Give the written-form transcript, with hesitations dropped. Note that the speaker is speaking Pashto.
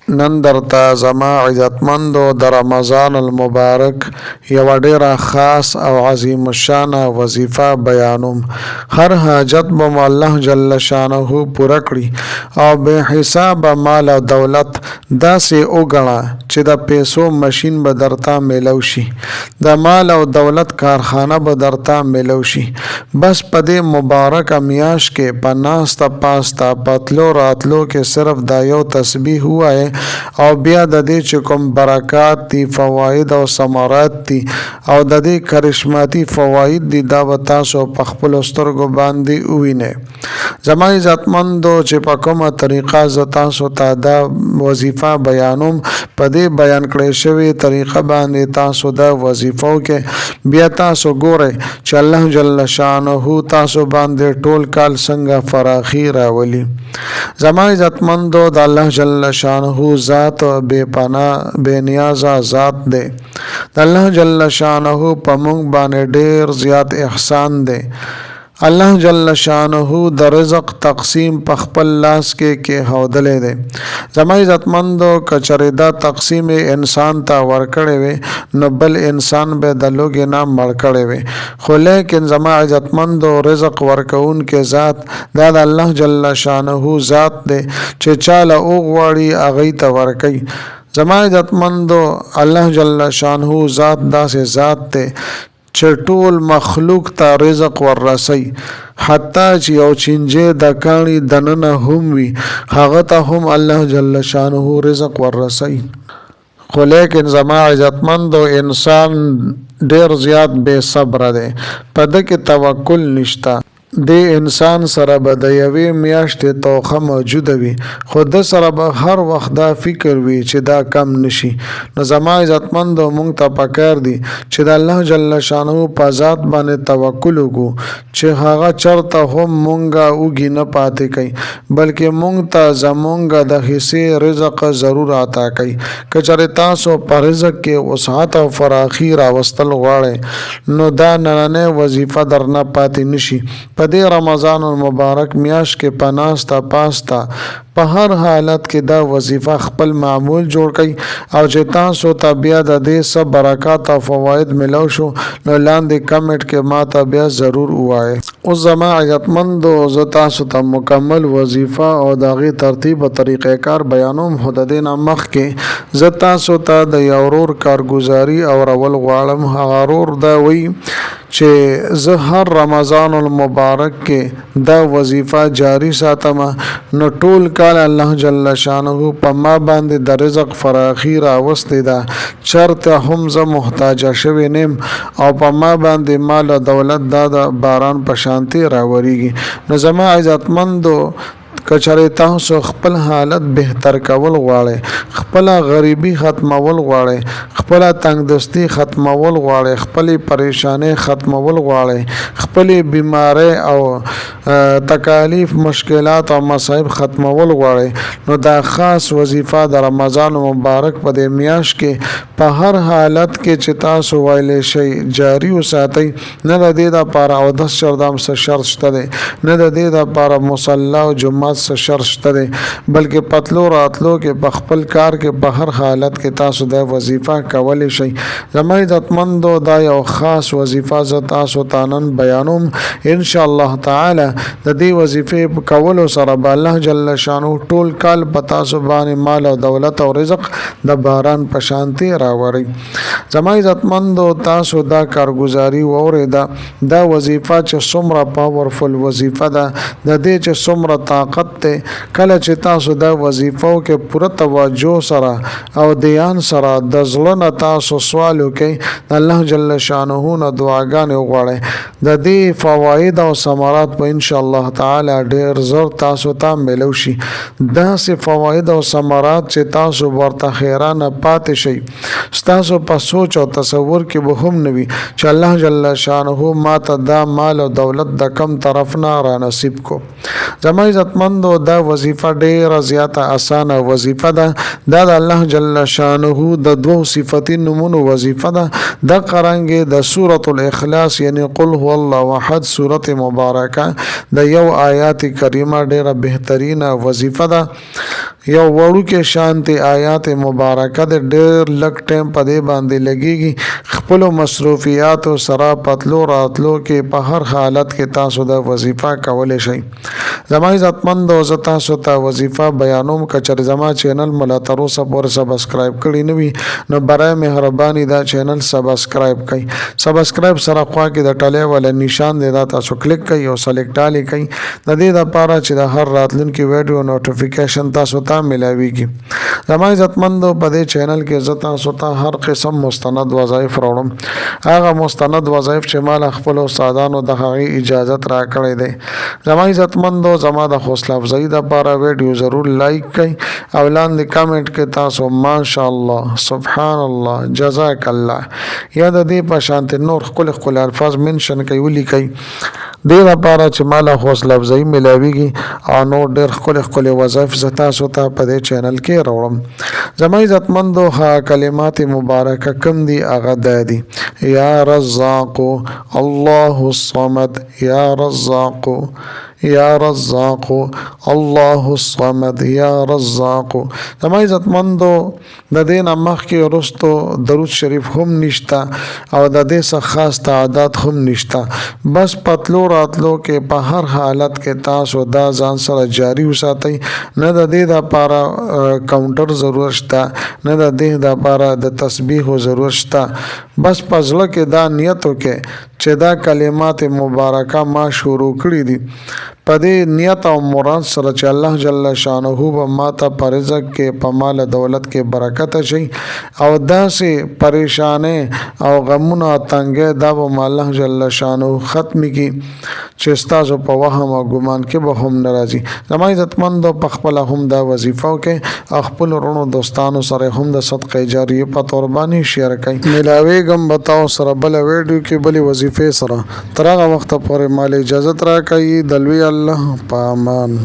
نن درته زما عزتمندو د رمضان المبارک یو ډیره خاص او عظیم الشانه وظیفه بیانوم. هر حاجت به الله جل شانه پوره کړي او به حساب مال او دولت داسې وګڼه چې د پیسو ماشین به درته میلو شي، د مال او دولت کارخانه به درته میلو شي. بس په دې مبارک میاش کې په ناسته پاسته پتلو راتلو کې صرف دا یو تسبیح وایه او بیا د دې چې کوم برکات دي، فواید او ثمرات دي او د دې کرشماتي فواید دي، دا به تاسو په خپلو سترګو باندې ووینئ. زما عزتمندو چې په کومه طریقه زه تاسو ته دا وظیفه بیانوم، په دې بیان کړی شوې طریقه باندې تاسو دا وظیفو کې بیا تاسو ګورئ چې الله جل شانه تاسو باندې ټول کال څنګه فراخي راولي. زما عزتمندو د الله جل شانه ذات بے پناه بے نیازه ذات دی. د الله جل شانه په موږ باندې ډیر زیات احسان دی. الله جل شانه د رزق تقسیم په خپل لاس کې هودلې دی. زما عزتمندو کچره دا تقسیم انسان ته ورکړې وي نو بل انسان به د لوګي نام مړ کړي وي، خو لیکن زما عزتمندو رزق ورکون کې ذات دا د الله جل شانه ذات دی چې چاله او غواړي هغه ته ورکي. زما عزتمندو الله جل شانه ذات داسې ذات دی چې ټول مخلوق ته رزق وررسي، حتی چې یو چینجه د کاڼي دننه هم وي هغه ته هم الله جل شانه رزق وررسي. خو لیکن زما عزتمندو انسان ډیر زیات بے صبر دی، په ده کې توکل نشته. د انسان سره به د یوې میاشتې توخه موجوده وي، خو د سره به هر وخت دا فکر وي چې دا کم نشي. نو زما عزتمندو مونږ ته پکار دي چې د الله جل شانه په ذات باندې توکل وکړو چې هغه چرته هم مونږه اوږي نه پاتې کوي، بلکې مونږ ته زمونږ د حصې رزق ضرور عطا کوي. که چېرې تاسو په رزق کې وسعت او فراخي راوستل غواړئ نو دا نننۍ وظیفه درنه پاتې نشي. په دې رمضان المبارک میاش کې په ناسته پاسته په هر حالت کې دا وظیفه خپل معمول جوړ کړئ او چې تاسو ته بیا د دې څه برکات او فواید ملو شو نو لاندې کمنټ کې ما ته بیا ضرور ووایئ. اوس زما عزتمندو زه تاسو ته مکمل وظیفه او د هغې ترتیب او طریقې کار بیانوم، خو د دې نه مخکې زه تاسو ته د یو ورور کارګزاري اورول غواړم. هغه ورور دا وایي چې زه هر رمضان المبارک کې دا وظیفه جاری ساتم نو ټول کال الله جل شانه په ما باندې د رزق فراخي راوستې ده، چرته هم زه محتاجه شوی نیم او په ما باندې مال او دولت دا د باران په شانتي راوریږي. نو زما عزتمندو که چېرې تاسو خپل حالت بهتر کول غواړئ، خپله غریبي ختمول غواړئ، خپله تنګدستي ختمول غواړئ، خپلې پریشانۍ ختمول غواړئ، خپلې بیمارۍ او تکالیف مشکلات او مصائب ختمول غواړئ نو دا خاص وظیفه د رمضان مبارک په دې میاش کې په هر حالت کې چې تاسو ویلی شئ جاری وساتئ. نه د دې دپاره اودس چردام څه شرط شته دی، نه د دې دپاره مصله او جومات څه شرط شته دی، بلکې پتلو راتلو کې په خپل کار کې په هر حالت کې تاسو دا وظیفه کولی شئ. زما عزتمندو دا یو خاص وظیفه زه تاسو ته نن بیانوم. انشاءالله تعالی د دې وظیفې په کولو سره به الله جل شانه ټول کال په تاسو باندې مال او دولت او رزق د باران په شانتي راوړي. زما عزتمندو تاسو دا کارګزاري واورېده، دا وظیفه چې څومره پاورفل وظیفه ده، د دې چې څومره طاقت ته کله چې تاسو دا وظیفو کې پوره توجه سره او دیان سره د زړه نه تاسو سوال وکړئ، الله جل شانه نه دعاګانې وغواړئ، د دې فواید او ثمرات په انشاء الله تعالی ډیر زر تاسو ته ملو شي. داسې فواید او ثمرات چې تاسو ورته حیرانه پاتې شئ. ستاسو په سوچ او تصور کې به هم نوي چې الله جل شانه ما ته دا مال او دولت د کم طرف نه را نصیب کو. زما عزتمندو دا وظیفه ډیره زیاته اسانه وظیفه ده. دا د الله جل شانه د دوه صفاتي نمونو وظیفه ده. د قرانګه د سوره الاخلاص یعنی قل هو الله احد سوره مبارکه د یو آیات کریمه ډیره بهترینه وظیفه ده. یو وړو کې شانتي آیات مبارکه د ډیر لک ټیم په دې باندې لګيږي. خپل مصروفیات سره پتلو راتلو کې په هر حالت کې تاسو د وظیفه کولای شئ. زما عزتمندو زه تاسو ته وظیفه بیانوم. کچر زما چینل ملا تر اوسه پورې سبسکرایب کړی نه وي نو برای مهرباني دا چینل سبسکرایب کړئ. سبسکرایب سره خوا کې د ټلې ول نشان دی دا تاسو کلیک کړئ او سلیکټ علی کړئ د دې لپاره چې د هر راتلونکي ویډیو نوټیفیکیشن تاسو ته ملاويږي. زما عزتمندو په دې چینل کې زه تاسو ته هر قسم مستند وظایف راوړم. هغه مستند وظایف چې مال خپل استادانو د هغه اجازه را کړې ده. زما عزتمندو زما د حوصله افزایی لپاره ویډیو ضرور لایک کړئ او لاندې کمنټ کې تاسو ماشاءالله سبحان الله جزاک الله یا د دې په شانت نور خپل الفاظ منشن کوي ولیکئ دې لپاره چې مال حوصله افزایی ملاويږي او نور ډېر خپل وظایف زتا سوته په دې چینل کې راوړم. زما عزتمندو ها کلمات مبارکه کم دي هغه دادي یا رزاق الله الصمد یا رزاق یا رزاق الله الصمد یا رزاق. زما عزتمندو د دې نمخ کې ورستو درود شریف هم نشتا او د دې څخه خاص تعداد هم نشتا. بس پتلو راتلو کې په هر حالت کې تاسو دا ځان سره جاری وساتئ. نه د دې لپاره کاونټر ضرورت شته نه د دې لپاره د تسبیح ضرورت شته. بس پزړه کې دا نیت وکړئ چې دا کلمات مبارکه ما شروع کړې دي په دې نیت او مراد سره چې الله جل شانه به ماته په رزق کې په مال دولت کې برکت شي او داسې پریشانې او غمونه تنګې دا به الله جل شانه ختم کی چې تاسو په وهم او ګمان کې به هم ناراضي. زما عزتمندو په خپل هم دا وظیفه کې خپل ورونو دوستانو سره هم د صدقه جاریه په تور باندې شیر کړئ. ملاوي غم بتاو سره بل ویډیو کې بل وظیفه سره تر هغه وخت پورې مال اجازه را کوي. دلوي الله پامان.